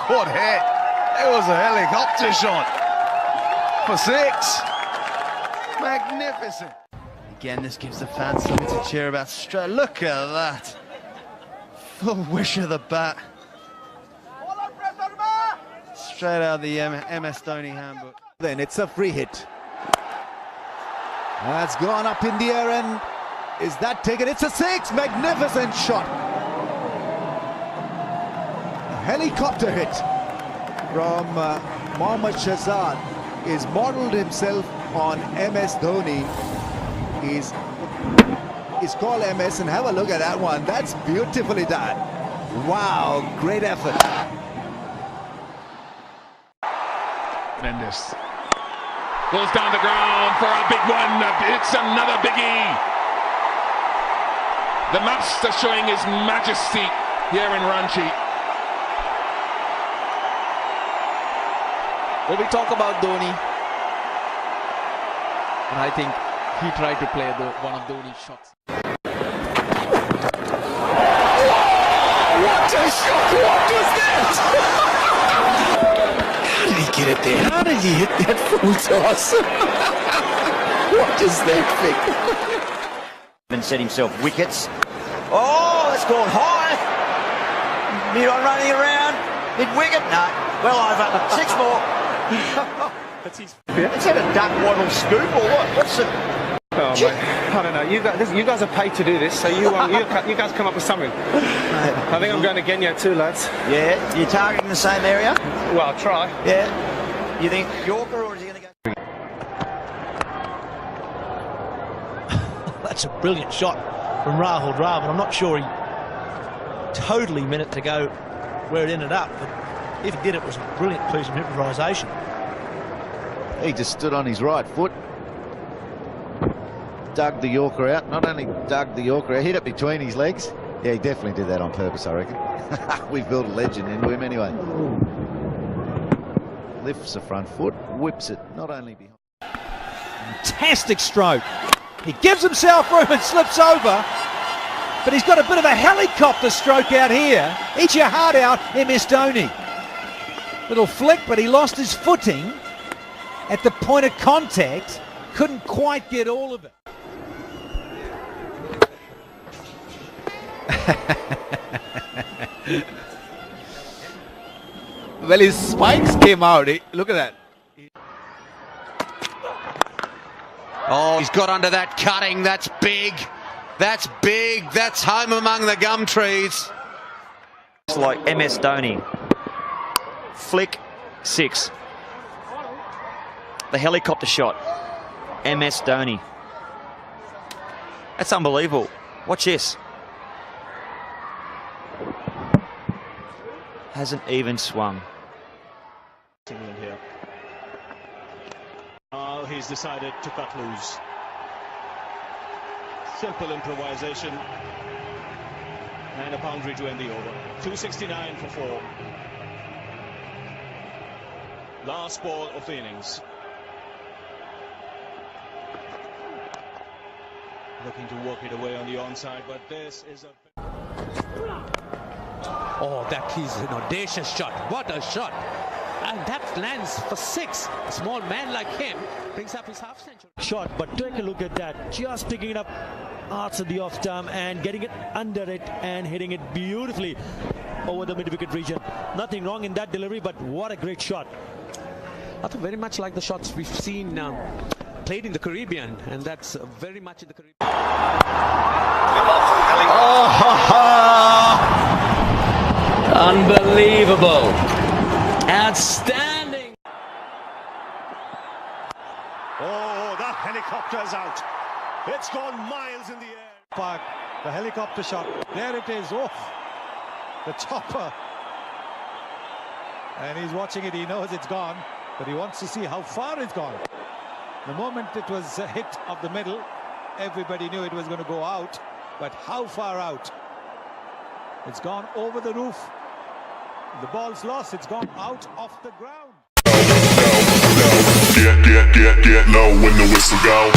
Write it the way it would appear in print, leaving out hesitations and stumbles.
Good hit. It was a helicopter shot for 6. Magnificent. Again, this gives the fans something to cheer about. Straight, look at that. Full wish of the bat. Straight out of the MS Dhoni handbook. Then it's a free hit. That's gone up in the air, and is that taken? It's a 6. Magnificent shot. A helicopter hit from Mohammad Shahzad is modelled himself on MS Dhoni. He's called MS, and have a look at that one. That's beautifully done. Wow, great effort. Tremendous. Goes down the ground for a big one. It's another biggie. The master showing his majesty here in Ranchi. Well, we talk about Dhoni, and I think he tried to play one of Dhoni's shots. What a shot! What was that? How did he get it there? How did he hit that full toss? What is that thing? And set himself wickets. Oh, it's gone high. Miron running around. Mid wicket. No. Well over. 6 more. It's had a duck waddle scoop or what? What's it? Oh, mate. I don't know. You guys are paid to do this, so you guys come up with something. I think I'm going to Genya too, lads. Yeah, you're targeting the same area? Well, I'll try. Yeah. You think Yorker, or is he going to go? That's a brilliant shot from Rahul Dravid. I'm not sure he totally meant it to go where it ended up, but if he did, it was a brilliant piece of improvisation. He just stood on his right foot, dug the Yorker out. Not only dug the Yorker out, hit it between his legs. Yeah, he definitely did that on purpose, I reckon. We've built a legend into him anyway. Lifts the front foot, whips it not only behind. Fantastic stroke. He gives himself room and slips over, but he's got a bit of a helicopter stroke out here. Eat your heart out, MS Dhoni. Little flick, but he lost his footing at the point of contact. Couldn't quite get all of it. Well, his spikes came out. Look at that. Oh, he's got under that cutting. That's big. That's big. That's home among the gum trees. It's like MS Dhoni. Flick, 6. The helicopter shot. MS Dhoni. That's unbelievable. Watch this. Hasn't even swung. England here. Oh, he's decided to cut loose. Simple improvisation. And a boundary to end the over. 269 for 4. Last ball of the innings. Looking to work it away on the onside, but this is a... Oh, that is an audacious shot. What a shot. And that lands for 6. A small man like him brings up his half-century shot, but take a look at that. Just picking it up arts at the off stump and getting it under it and hitting it beautifully over the mid-wicket region. Nothing wrong in that delivery, but what a great shot. I think very much like the shots we've seen played in the Caribbean, and that's very much in the Caribbean. Unbelievable. Outstanding. Oh, that helicopter's out. It's gone miles in the air. Park, the helicopter shot. There it is. Oh, the chopper. And he's watching it. He knows it's gone, but he wants to see how far it's gone. The moment it was a hit of the middle, everybody knew it was going to go out, but how far out? It's gone over the roof. The ball's lost. It's gone out off the ground. Get low when the whistle go.